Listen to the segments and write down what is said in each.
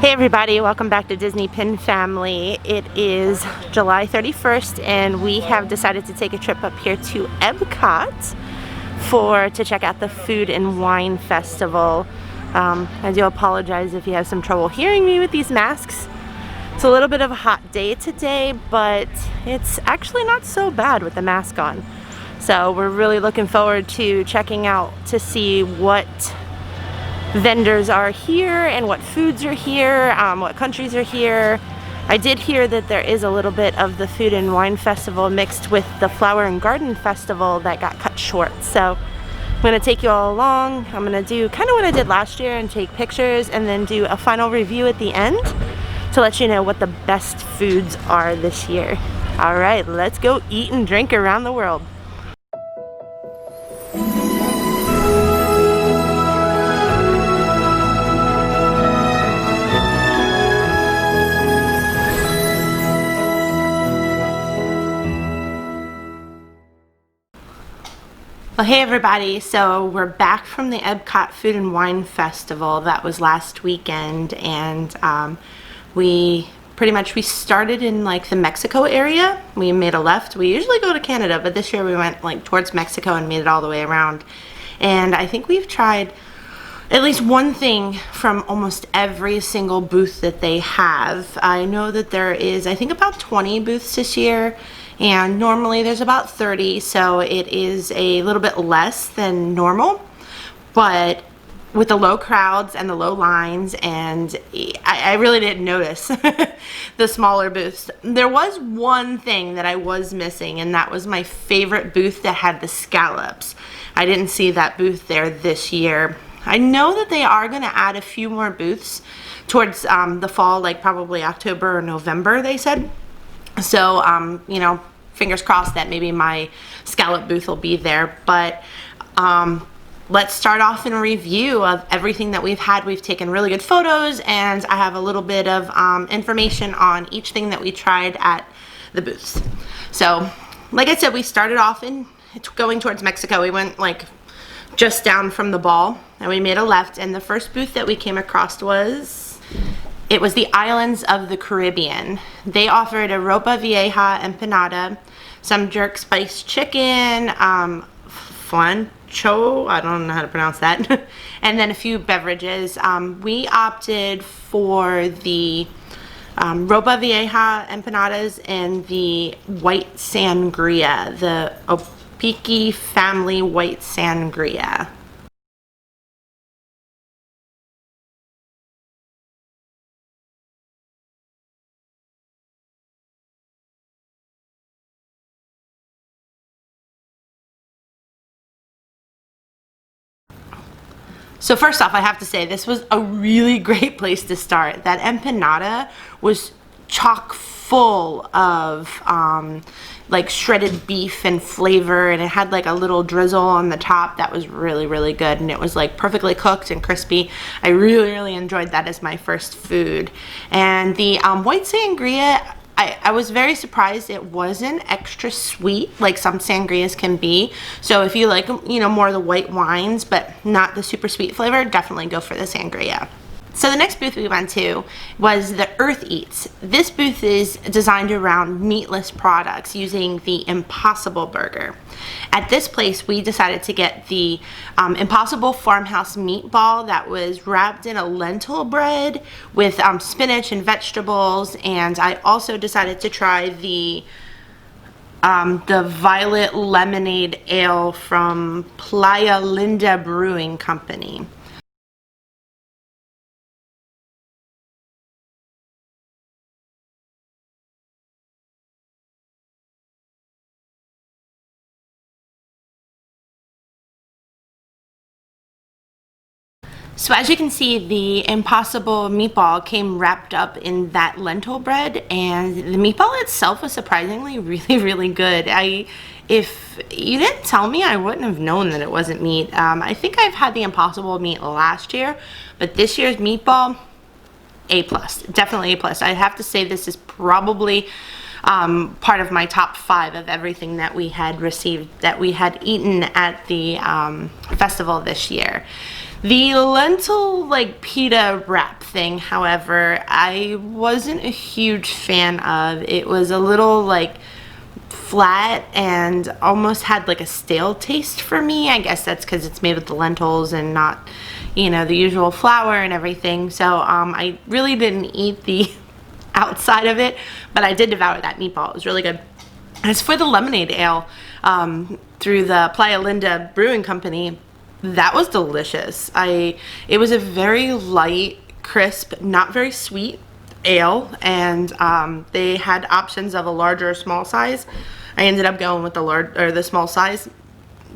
Hey everybody, welcome back to Disney Pin Family. It is July 31st and we have decided to take a trip up here to EPCOT to check out the Food and Wine Festival. I do apologize if you have some trouble hearing me with these masks. It's a little bit of a hot day today, but it's actually not so bad with the mask on. So we're really looking forward to checking out to see what vendors are here and what foods are here, what countries are here. I did hear that there is a little bit of the Food and Wine Festival mixed with the Flower and Garden Festival that got cut short. So I'm going to take you all along. I'm going to do kind of what I did last year and take pictures and then do a final review at the end to let you know what the best foods are this year. Alright, let's go eat and drink around the world. Well, hey everybody, so we're back from the EPCOT Food and Wine Festival. That was last weekend, and we started in like the Mexico area. We made a left. We usually go to Canada, but this year we went like towards Mexico and made it all the way around. And I think we've tried at least one thing from almost every single booth that they have. I know that there is, I think, about 20 booths this year. And normally there's about 30, so it is a little bit less than normal, but with the low crowds and the low lines, and I really didn't notice the smaller booths. There was one thing that I was missing, and that was my favorite booth that had the scallops. I didn't see that booth there this year. I know that they are going to add a few more booths towards the fall, like probably October or November, they said. So, you know, fingers crossed that maybe my scallop booth will be there. But let's start off in a review of everything that we've had. We've taken really good photos, and I have a little bit of information on each thing that we tried at the booths. So, like I said, we started off in going towards Mexico. We went like just down from the ball, and we made a left, and the first booth that we came across was... It was the Islands of the Caribbean. They offered a ropa vieja empanada, some jerk spiced chicken, flancho, I don't know how to pronounce that, and then a few beverages. We opted for the ropa vieja empanadas and the white sangria, the Opiki family white sangria. So first off, I have to say this was a really great place to start. That empanada was chock full of like shredded beef and flavor, and it had like a little drizzle on the top that was really, really good, and it was like perfectly cooked and crispy. I really, really enjoyed that as my first food. And the white sangria, I was very surprised it wasn't extra sweet like some sangrias can be. So if you like, you know, more of the white wines but not the super sweet flavor, definitely go for the sangria. So the next booth we went to was the Earth Eats. This booth is designed around meatless products using the Impossible Burger. At this place, we decided to get the Impossible Farmhouse meatball that was wrapped in a lentil bread with spinach and vegetables, and I also decided to try the Violet Lemonade Ale from Playa Linda Brewing Company. So as you can see, the Impossible meatball came wrapped up in that lentil bread, and the meatball itself was surprisingly really, really good. If you didn't tell me, I wouldn't have known that it wasn't meat. I think I've had the Impossible meat last year, but this year's meatball, A+, definitely A+. I have to say this is probably part of my top 5 of everything that we had received, that we had eaten at the festival this year. The lentil like pita wrap thing, however, I wasn't a huge fan of. It was a little like flat and almost had like a stale taste for me. I guess that's because it's made with the lentils and not, you know, the usual flour and everything. So I really didn't eat the outside of it, but I did devour that meatball. It was really good. As for the lemonade ale through the Playa Linda Brewing Company, that was delicious. It was a very light, crisp, not very sweet ale, and they had options of a larger or small size. I ended up going with the small size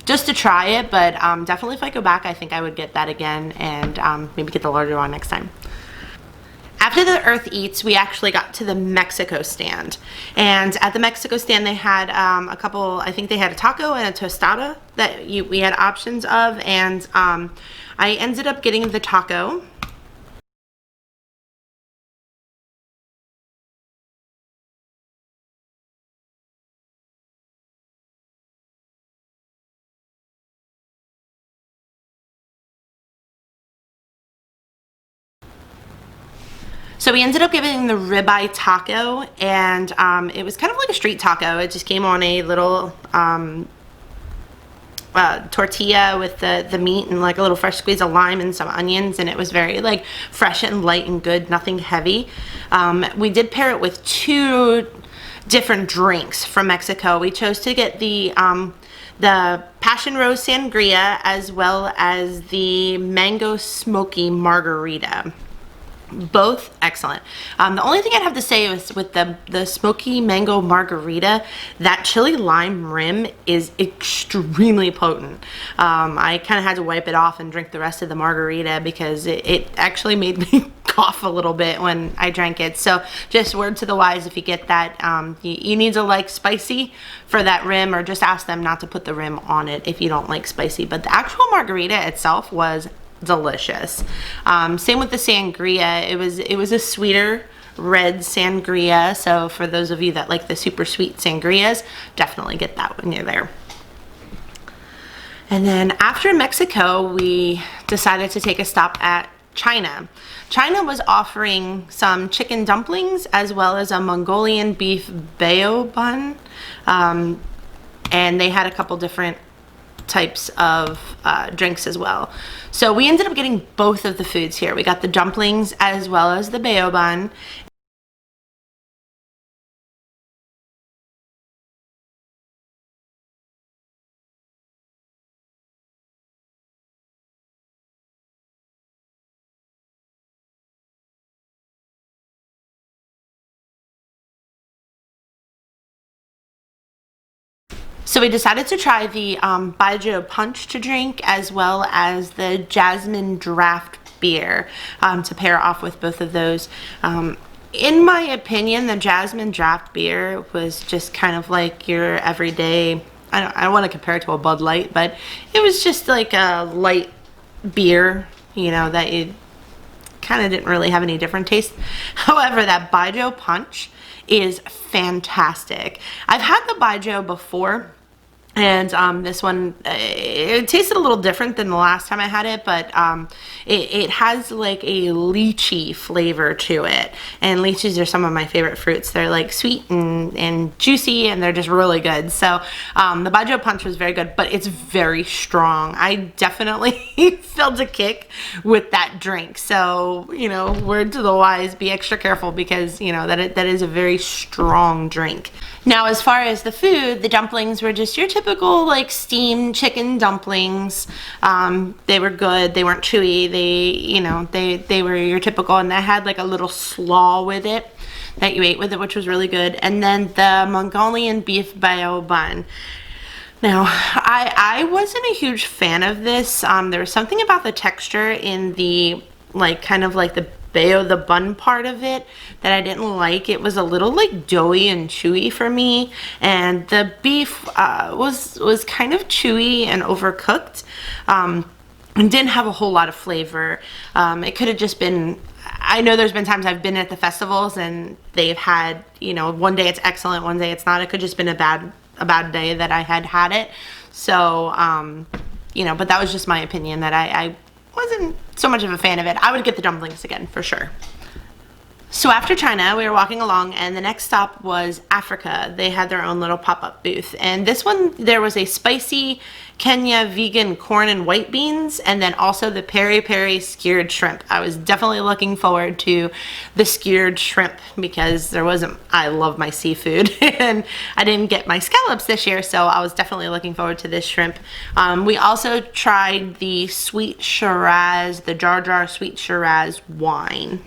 just to try it, but definitely if I go back, I think I would get that again and maybe get the larger one next time. After the Earth Eats, we actually got to the Mexico stand. And at the Mexico stand, they had a couple, I think they had a taco and a tostada that we had options of. And I ended up getting the taco. So we ended up getting the ribeye taco, and it was kind of like a street taco. It just came on a little tortilla with the meat and like a little fresh squeeze of lime and some onions, and it was very like fresh and light and good, nothing heavy. We did pair it with 2 different drinks from Mexico. We chose to get the passion rose sangria as well as the mango smoky margarita. Both excellent. The only thing I'd have to say is with the smoky mango margarita, that chili lime rim is extremely potent. I kind of had to wipe it off and drink the rest of the margarita because it actually made me cough a little bit when I drank it. So just word to the wise, if you get that, you need to like spicy for that rim, or just ask them not to put the rim on it if you don't like spicy. But the actual margarita itself was delicious. Same with the sangria. It was a sweeter red sangria, so for those of you that like the super sweet sangrias, definitely get that when you're there. And then after Mexico, we decided to take a stop at China. China was offering some chicken dumplings as well as a Mongolian beef bao bun, and they had a couple different types of drinks as well. So we ended up getting both of the foods here. We got the dumplings as well as the bao bun. So we decided to try the Baijiu punch to drink as well as the jasmine draft beer to pair off with both of those. In my opinion, the jasmine draft beer was just kind of like your everyday, I don't want to compare it to a Bud Light, but it was just like a light beer, you know, that you kind of didn't really have any different taste. However, that Baijiu punch is fantastic. I've had the Baijiu before, and this one, it tasted a little different than the last time I had it, but it has like a lychee flavor to it. And lychees are some of my favorite fruits. They're like sweet and juicy, and they're just really good. So the Baijiu punch was very good, but it's very strong. I definitely felt a kick with that drink. So, you know, word to the wise, be extra careful because, you know, that is a very strong drink. Now, as far as the food, the dumplings were just your typical like steamed chicken dumplings. They were good. They weren't chewy. They were your typical, and they had like a little slaw with it that you ate with it, which was really good. And then the Mongolian beef bao bun. Now, I wasn't a huge fan of this. There was something about the texture in the like kind of like the bun part of it that I didn't like. It was a little like doughy and chewy for me, and the beef was kind of chewy and overcooked, and didn't have a whole lot of flavor. It could have just been, I know there's been times I've been at the festivals and they've had, you know, one day it's excellent, one day it's not. It could just been a bad day that I had it. So you know, but that was just my opinion, that I wasn't so much of a fan of it. I would get the dumplings again for sure. So after China, we were walking along, and the next stop was Africa. They had their own little pop-up booth. And this one, there was a spicy Kenya vegan corn and white beans, and then also the peri-peri skewered shrimp. I was definitely looking forward to the skewered shrimp because I love my seafood, and I didn't get my scallops this year, so I was definitely looking forward to this shrimp. We also tried the sweet Shiraz, the Jar sweet Shiraz wine.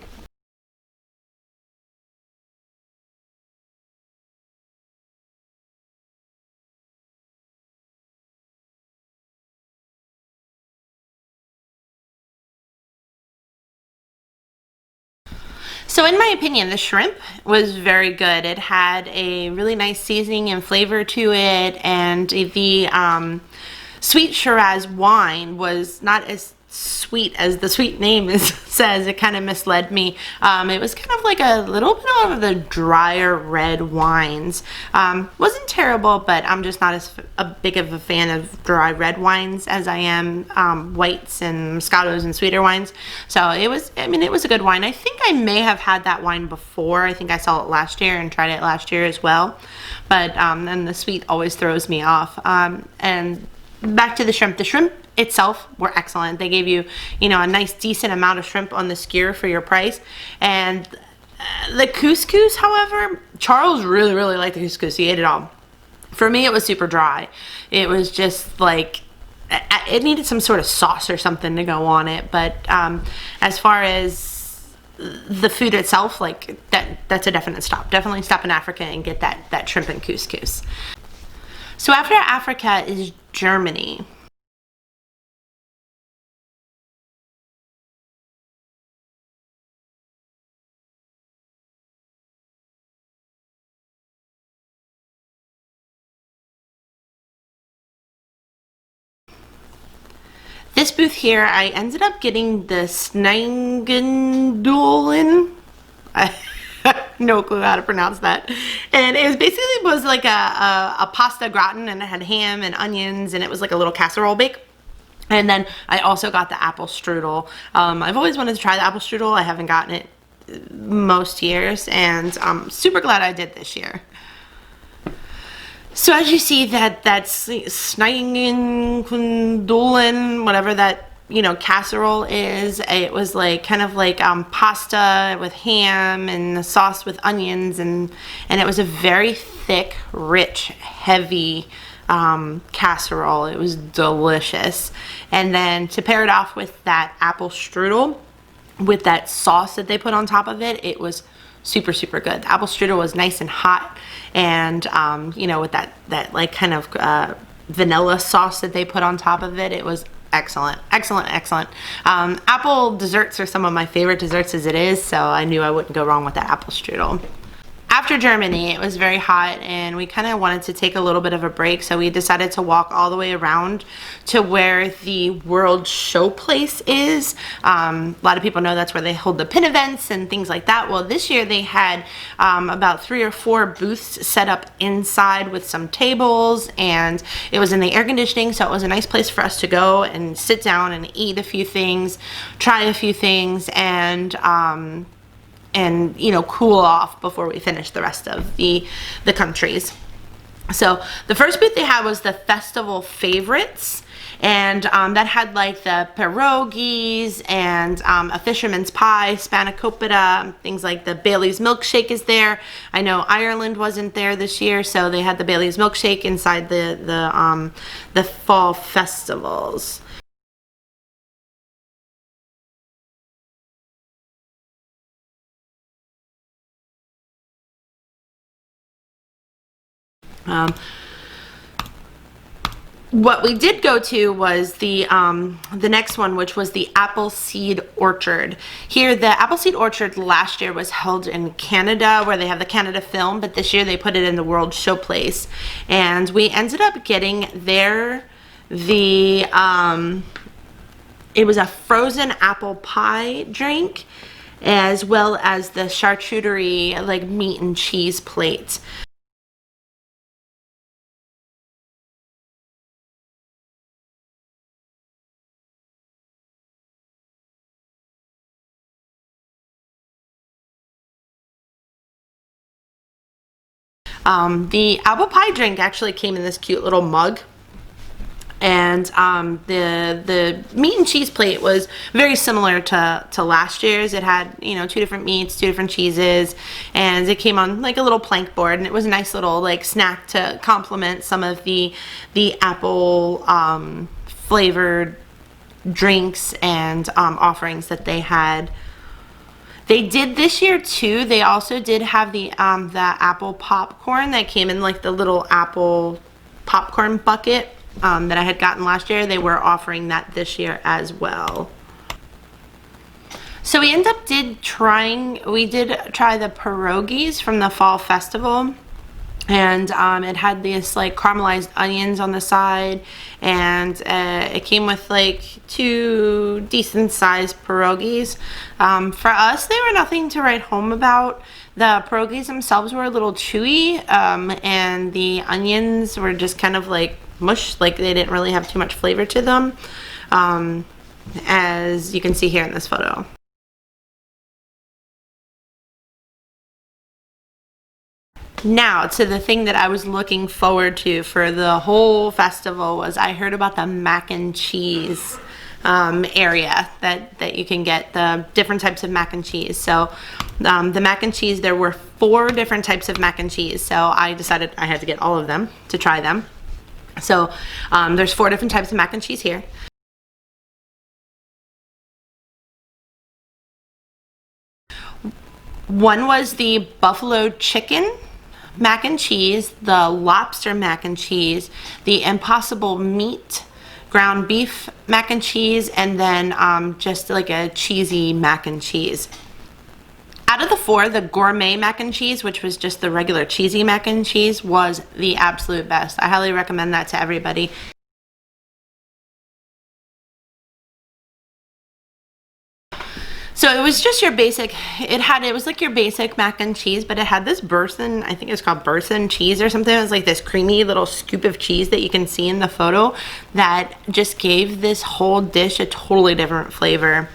So in my opinion, the shrimp was very good. It had a really nice seasoning and flavor to it, and the sweet Shiraz wine was not as sweet as the sweet name says. It kind of misled me. It was kind of like a little bit of the drier red wines. Wasn't terrible, but I'm just not as big of a fan of dry red wines as I am whites and Moscatos and sweeter wines. So it was a good wine. I think I may have had that wine before. I think I saw it last year and tried it last year as well. But then the sweet always throws me off. And back to the shrimp. The shrimp itself were excellent. They gave you, a nice decent amount of shrimp on the skewer for your price. And the couscous, however, Charles really, really liked the couscous. He ate it all. For me, it was super dry. It was just like, it needed some sort of sauce or something to go on it. But as far as the food itself, like that's a definite stop. Definitely stop in Africa and get that shrimp and couscous. So after Africa is Germany. This booth here, I ended up getting the Sneigendolen. I have no clue how to pronounce that. And it was like a pasta gratin, and it had ham and onions, and it was like a little casserole bake. And then I also got the apple strudel. I've always wanted to try the apple strudel. I haven't gotten it most years, and I'm super glad I did this year. So as you see, that's Sneigendolen, whatever that casserole is. It was like kind of like pasta with ham and the sauce with onions, and it was a very thick, rich, heavy casserole. It was delicious. And then to pair it off with that apple strudel, with that sauce that they put on top of it, it was super, super good. The apple strudel was nice and hot, and with that like kind of vanilla sauce that they put on top of it, it was excellent. Apple desserts are some of my favorite desserts as it is, so I knew I wouldn't go wrong with that apple strudel. After Germany, it was very hot, and we kind of wanted to take a little bit of a break, so we decided to walk all the way around to where the World Showplace is. A lot of people know that's where they hold the pin events and things like that. Well, this year they had about 3 or 4 booths set up inside with some tables, and it was in the air conditioning, so it was a nice place for us to go and sit down and eat a few things, try a few things, and cool off before we finish the rest of the countries. So the first booth they had was the festival favorites, and that had like the pierogies and a fisherman's pie, spanakopita, things like the Bailey's milkshake is there. I know Ireland wasn't there this year, so they had the Bailey's milkshake inside the fall festivals. What we did go to was the next one, which was the Appleseed Orchard. Here, the Appleseed Orchard last year was held in Canada, where they have the Canada film, but this year they put it in the World Showplace. And we ended up getting there it was a frozen apple pie drink, as well as the charcuterie, like meat and cheese plate. The apple pie drink actually came in this cute little mug. And the meat and cheese plate was very similar to last year's. It had, you know, 2 different meats, 2 different cheeses, and it came on like a little plank board, and it was a nice little like snack to complement some of the apple flavored drinks and offerings that they had. They did this year too. They also did have the apple popcorn that came in like the little apple popcorn bucket that I had gotten last year. They were offering that this year as well. So we did try the pierogies from the fall festival, and it had these like caramelized onions on the side, and it came with like 2 decent sized pierogies. For us, they were nothing to write home about. The pierogies themselves were a little chewy, and the onions were just kind of like mush, like they didn't really have too much flavor to them, as you can see here in this photo. Now to the thing that I was looking forward to for the whole festival was I heard about the mac and cheese area that you can get the different types of mac and cheese. So the mac and cheese, there were 4 different types of mac and cheese, so I decided I had to get all of them to try them. So there's 4 different types of mac and cheese here. One was the buffalo chicken mac and cheese, the lobster mac and cheese, the impossible meat ground beef mac and cheese, and then just like a cheesy mac and cheese. Out of the 4, the gourmet mac and cheese, which was just the regular cheesy mac and cheese, was the absolute best. I highly recommend that to everybody. So it was just your basic, it was like your basic mac and cheese, but it had this Burson, I think it's called Burson cheese or something. It was like this creamy little scoop of cheese that you can see in the photo that just gave this whole dish a totally different flavor.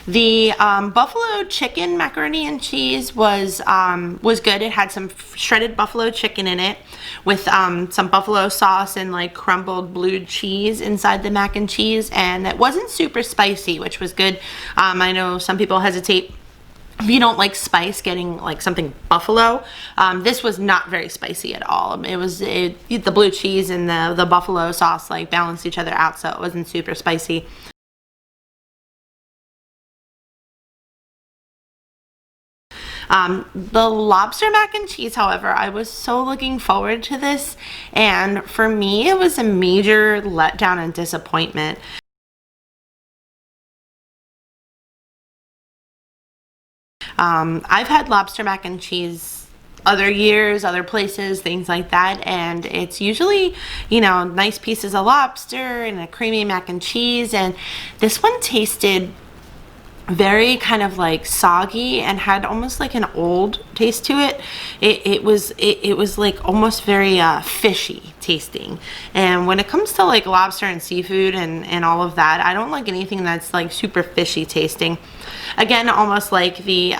The buffalo chicken macaroni and cheese was good. It had some shredded buffalo chicken in it with some buffalo sauce and like crumbled blue cheese inside the mac and cheese, and it wasn't super spicy, which was good. I know some people hesitate if you don't like spice getting like something buffalo. This was not very spicy at all. The blue cheese and the buffalo sauce like balanced each other out, so it wasn't super spicy. The lobster mac and cheese, however, I was so looking forward to this, and for me it was a major letdown and disappointment. I've had lobster mac and cheese other years, other places, things like that, and it's usually, you know, nice pieces of lobster and a creamy mac and cheese, and this one tasted very kind of like soggy and had almost like an old taste to it. It was like almost very fishy tasting. And when it comes to like lobster and seafood and all of that, I don't like anything that's like super fishy tasting. Again, almost like the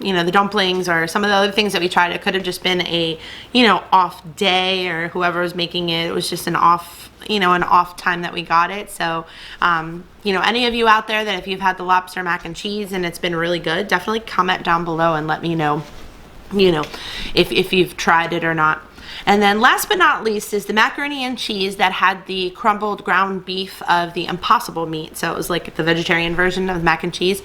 you know, the dumplings or some of the other things that we tried, it could have just been a, you know, off day, or whoever was making it, it was just an off, you know, an off time that we got it. So you know, any of you out there that if you've had the lobster mac and cheese and it's been really good, definitely comment down below and let me know, you know, if you've tried it or not. And then last but not least is the macaroni and cheese that had the crumbled ground beef of the impossible meat. So it was like the vegetarian version of mac and cheese.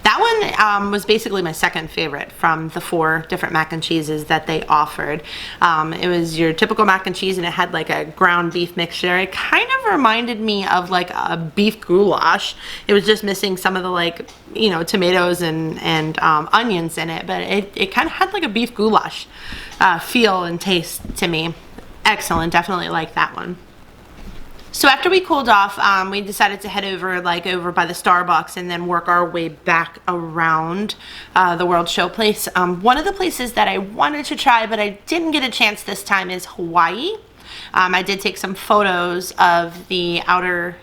That one was basically my second favorite from the 4 different mac and cheeses that they offered. It was your typical mac and cheese, and it had like a ground beef mixture. It kind of reminded me of like a beef goulash. It was just missing some of the, like, you know, tomatoes and onions in it, but it kind of had like a beef goulash feel and taste to me. Excellent, definitely like that one. So after we cooled off, we decided to head over by the Starbucks and then work our way back around the World Showplace. One of the places that I wanted to try but I didn't get a chance this time is Hawaii. I did take some photos of the outer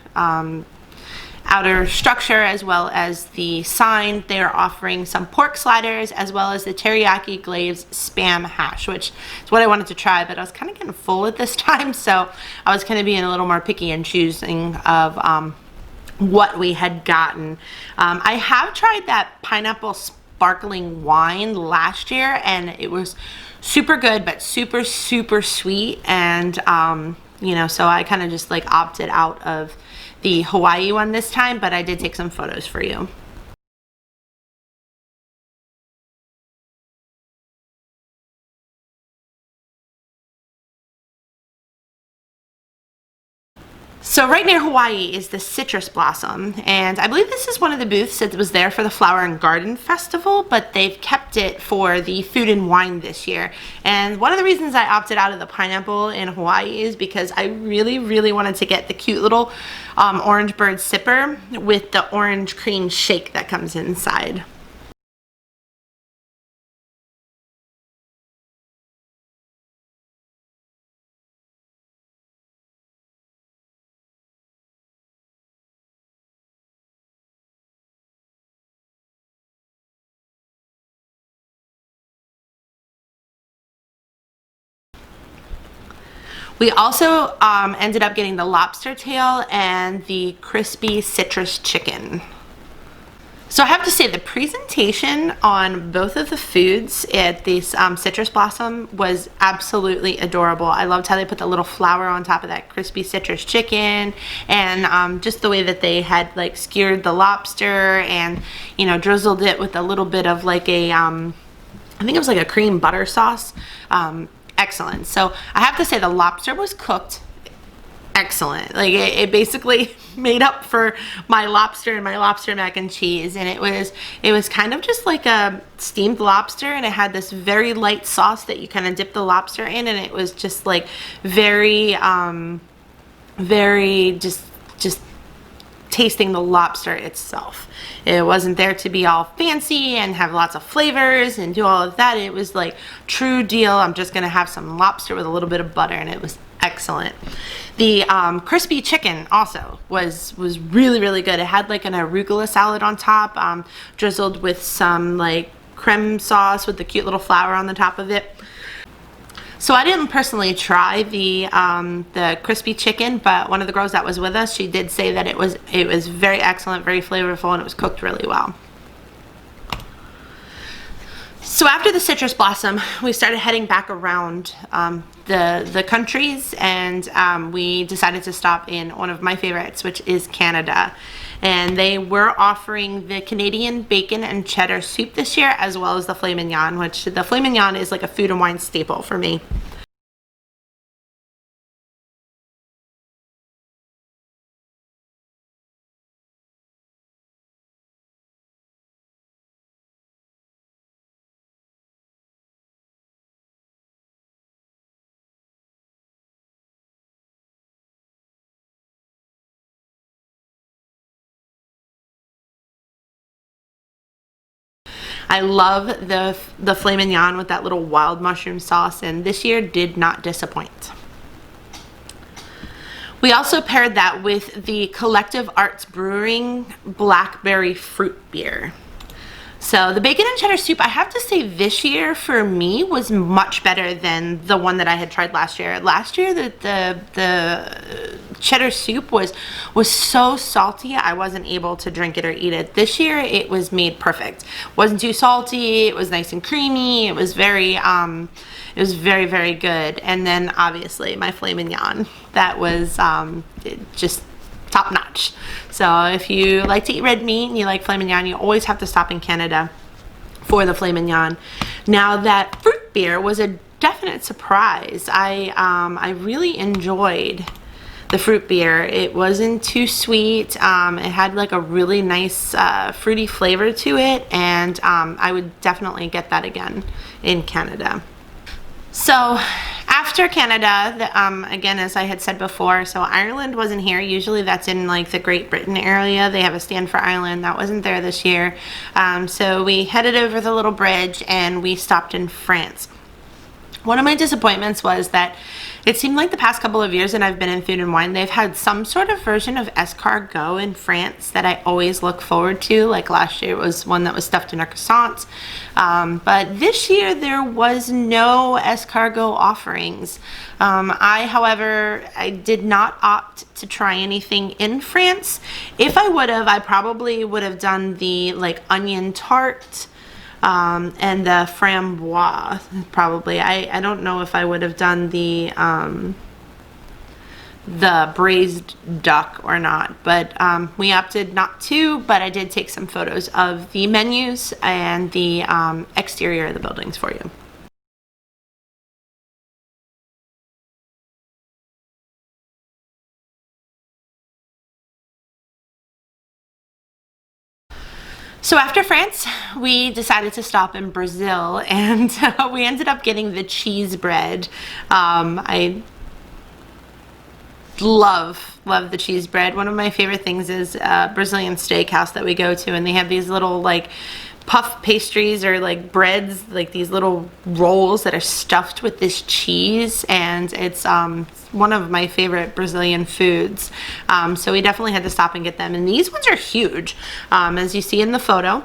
outer structure as well as the sign, they're offering some pork sliders as well as the teriyaki glazed spam hash, which is what I wanted to try, but I was kind of getting full at this time, so I was kind of being a little more picky and choosing of what we had gotten. I have tried that pineapple sparkling wine last year, and it was super good, but super sweet, and you know, so I kind of just like opted out of the Hawaii one this time, but I did take some photos for you. So right near Hawaii is the Citrus Blossom, and I believe this is one of the booths that was there for the Flower and Garden Festival, but they've kept it for the Food and Wine this year. And one of the reasons I opted out of the pineapple in Hawaii is because I really wanted to get the cute little orange bird sipper with the orange cream shake that comes inside. We also ended up getting the lobster tail and the crispy citrus chicken. So I have to say the presentation on both of the foods at this Citrus Blossom was absolutely adorable. I loved how they put the little flower on top of that crispy citrus chicken, and just the way that they had like skewered the lobster and, you know, drizzled it with a little bit of like a, I think it was like a cream butter sauce. Excellent. So I have to say the lobster was cooked excellent. Like it basically made up for my lobster and my lobster mac and cheese, and it was kind of just like a steamed lobster, and it had this very light sauce that you kind of dip the lobster in, and it was just like very very just tasting the lobster itself. It wasn't there to be all fancy and have lots of flavors and do all of that. It was like true deal, I'm just gonna have some lobster with a little bit of butter, and it was excellent. The crispy chicken also was really good. It had like an arugula salad on top, drizzled with some like creme sauce with the cute little flower on the top of it. So I didn't personally try the crispy chicken, but one of the girls that was with us, she did say that it was very excellent, very flavorful, and it was cooked really well. So after the Citrus Blossom, we started heading back around the countries, and we decided to stop in one of my favorites, which is Canada. And they were offering the Canadian bacon and cheddar soup this year, as well as the filet mignon, which the filet mignon is like a Food and Wine staple for me. I love the filet mignon with that little wild mushroom sauce, and this year did not disappoint. We also paired that with the Collective Arts Brewing Blackberry Fruit Beer. So the bacon and cheddar soup, I have to say this year for me was much better than the one that I had tried last year. Last year the cheddar soup was so salty I wasn't able to drink it or eat it. This year it was made perfect. It wasn't too salty, it was nice and creamy, it was very good. And then obviously my filet mignon, that was just top notch. So if you like to eat red meat and you like filet mignon, you always have to stop in Canada for the filet mignon. Now that fruit beer was a definite surprise. I really enjoyed the fruit beer. It wasn't too sweet. It had like a really nice fruity flavor to it, and I would definitely get that again in Canada. So after Canada, again, as I had said before, so Ireland wasn't here. Usually that's in like the Great Britain area. They have a stand for Ireland. That wasn't there this year. So we headed over the little bridge and we stopped in France. One of my disappointments was that It seemed like the past couple of years that I've been in Food and Wine, they've had some sort of version of escargot in France that I always look forward to. Like last year, it was one that was stuffed in a croissant. But this year, there was no escargot offerings. However, I did not opt to try anything in France. If I would have, I probably would have done the like onion tart. And the framboise, probably. I don't know if I would have done the braised duck or not, but we opted not to, but I did take some photos of the menus and the exterior of the buildings for you. So after France, we decided to stop in Brazil, and we ended up getting the cheese bread. I love the cheese bread. One of my favorite things is a Brazilian steakhouse that we go to, and they have these little like puff pastries or like breads, like these little rolls that are stuffed with this cheese, and it's one of my favorite Brazilian foods. So we definitely had to stop and get them, and these ones are huge, as you see in the photo.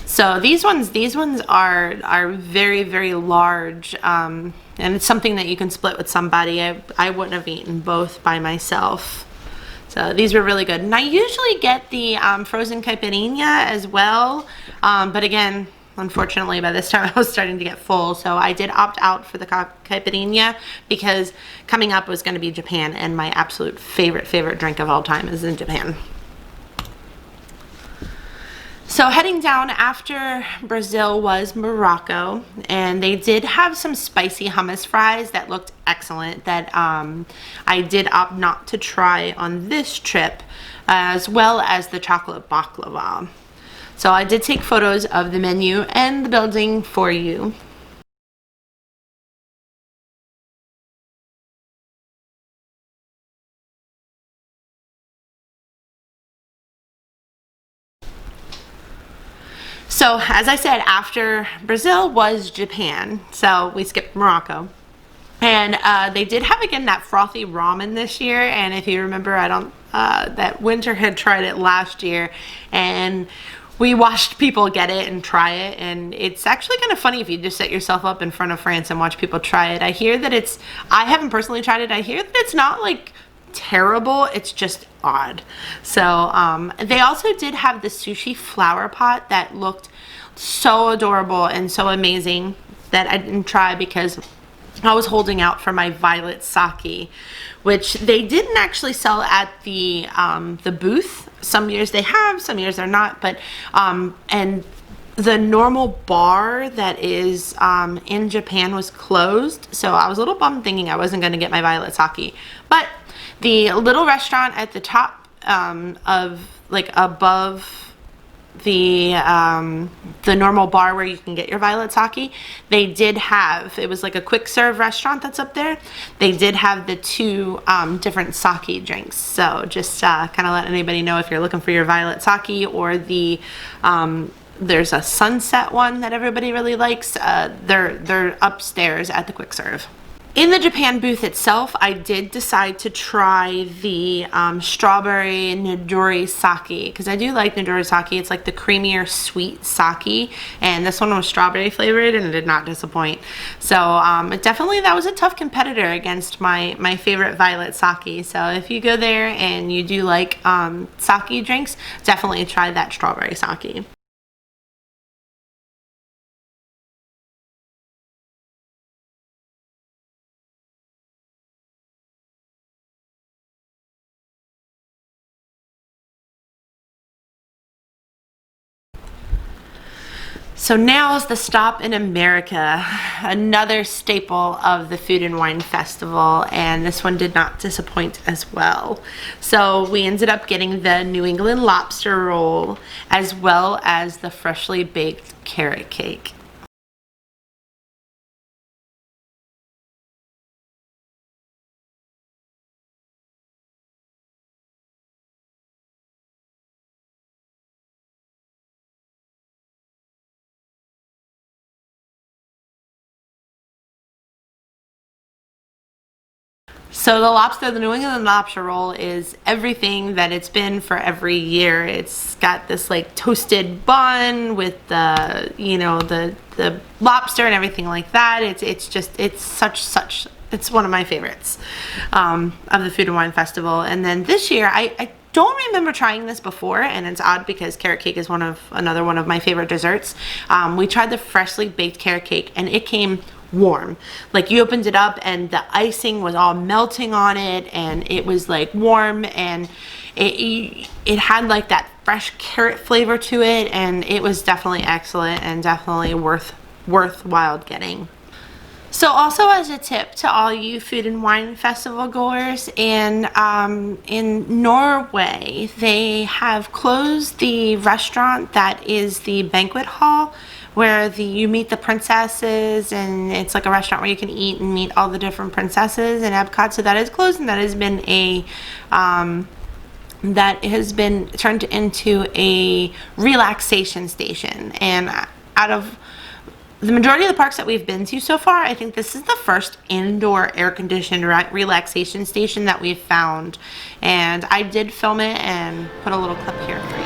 So these ones are very, very large, and it's something that you can split with somebody. I wouldn't have eaten both by myself. So these were really good. And I usually get the frozen caipirinha as well, but again, unfortunately by this time I was starting to get full, so I did opt out for the caipirinha because coming up was going to be Japan, and my absolute favorite drink of all time is in Japan. So heading down after Brazil was Morocco, and they did have some spicy hummus fries that looked excellent that I did opt not to try on this trip, as well as the chocolate baklava. So I did take photos of the menu and the building for you. So as I said, after Brazil was Japan, so we skipped Morocco. And they did have, again, that frothy ramen this year, and if you remember, that Winter had tried it last year, and we watched people get it and try it, and it's actually kind of funny if you just set yourself up in front of France and watch people try it. I hear that I haven't personally tried it, I hear that it's not like terrible, it's just odd. So they also did have the sushi flower pot that looked so adorable and so amazing that I didn't try because I was holding out for my violet sake, which they didn't actually sell at the booth. Some years they have, some years they're not, but and the normal bar that is in Japan was closed, so I was a little bummed thinking I wasn't going to get my violet sake. But the little restaurant at the top of, like, above the normal bar where you can get your violet sake, they did have, it was like a quick serve restaurant that's up there, they did have the two different sake drinks. So just kind of let anybody know if you're looking for your violet sake, or the there's a sunset one that everybody really likes. They're upstairs at the quick serve. In the Japan booth itself, I did decide to try the strawberry Nidori sake, because I do like Nidori sake. It's like the creamier sweet sake, and this one was strawberry flavored and it did not disappoint. So definitely that was a tough competitor against my favorite violet sake. So if you go there and you do like sake drinks, definitely try that strawberry sake. So now is the stop in America, another staple of the Food and Wine Festival, and this one did not disappoint as well. So we ended up getting the New England lobster roll, as well as the freshly baked carrot cake. So the New England lobster roll is everything that it's been for every year. It's got this like toasted bun with the, you know, the lobster and everything like that. It's one of my favorites of the Food and Wine Festival. And then this year, I don't remember trying this before, and it's odd because carrot cake is another one of my favorite desserts. We tried the freshly baked carrot cake, and it came warm. Like, you opened it up and the icing was all melting on it, and it was like warm, and it had like that fresh carrot flavor to it, and it was definitely excellent and definitely worthwhile getting. So also, as a tip to all you Food and Wine Festival goers, in Norway, they have closed the restaurant that is the banquet hall where you meet the princesses, and it's like a restaurant where you can eat and meet all the different princesses in EPCOT. So that is closed, and that has been turned into a relaxation station. And out of the majority of the parks that we've been to so far, I think this is the first indoor air-conditioned relaxation station that we've found. And I did film it and put a little clip here for you.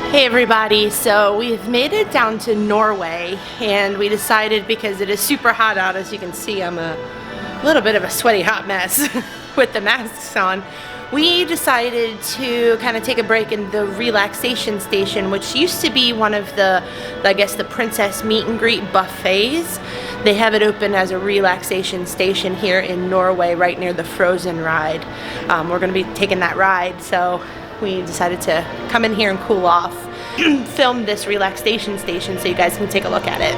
Hey everybody, so we've made it down to Norway, and we decided, because it is super hot out, as you can see, I'm a little bit of a sweaty hot mess with the masks on. We decided to kind of take a break in the relaxation station, which used to be one of the, I guess, the princess meet and greet buffets. They have it open as a relaxation station here in Norway, right near the Frozen ride. We're going to be taking that ride, so we decided to come in here and cool off, film this relaxation station so you guys can take a look at it.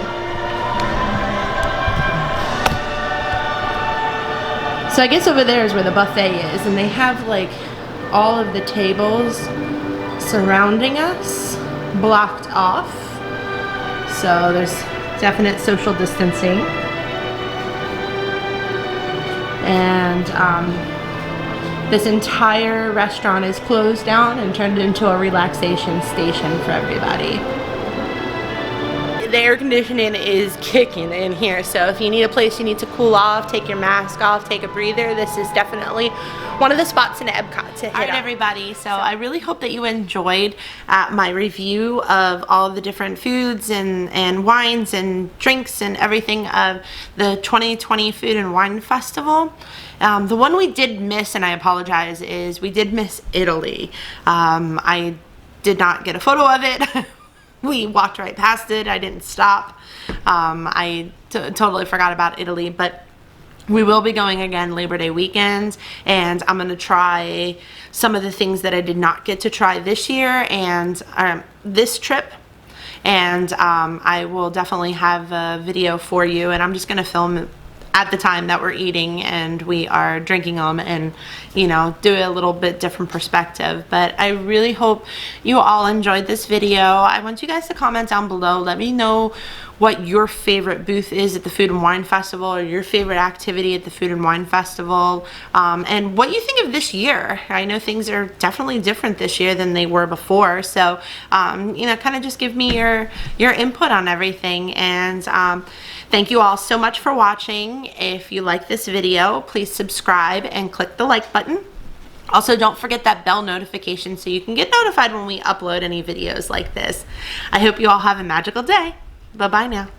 So I guess over there is where the buffet is, and they have like all of the tables surrounding us blocked off. So there's definite social distancing. And this entire restaurant is closed down and turned into a relaxation station for everybody. The air conditioning is kicking in here, so if you need a place you need to cool off, take your mask off, take a breather, this is definitely one of the spots in Epcot to hit. Alright everybody, so I really hope that you enjoyed my review of all the different foods and wines and drinks and everything of the 2020 Food and Wine Festival. The one we did miss, and I apologize, is we did miss Italy. I did not get a photo of it. We walked right past it. I didn't stop. I totally forgot about Italy, but we will be going again Labor Day weekend, and I'm going to try some of the things that I did not get to try this year and this trip. And I will definitely have a video for you, and I'm just going to film at the time that we're eating and we are drinking them, and you know, do a little bit different perspective. But I really hope you all enjoyed this video. I want you guys to comment down below. Let me know what your favorite booth is at the Food and Wine Festival, or your favorite activity at the Food and Wine Festival, and what you think of this year. I know things are definitely different this year than they were before, so you know, kind of just give me your input on everything. And thank you all so much for watching. If you like this video, please subscribe and click the like button. Also, don't forget that bell notification so you can get notified when we upload any videos like this. I hope you all have a magical day. Bye-bye now.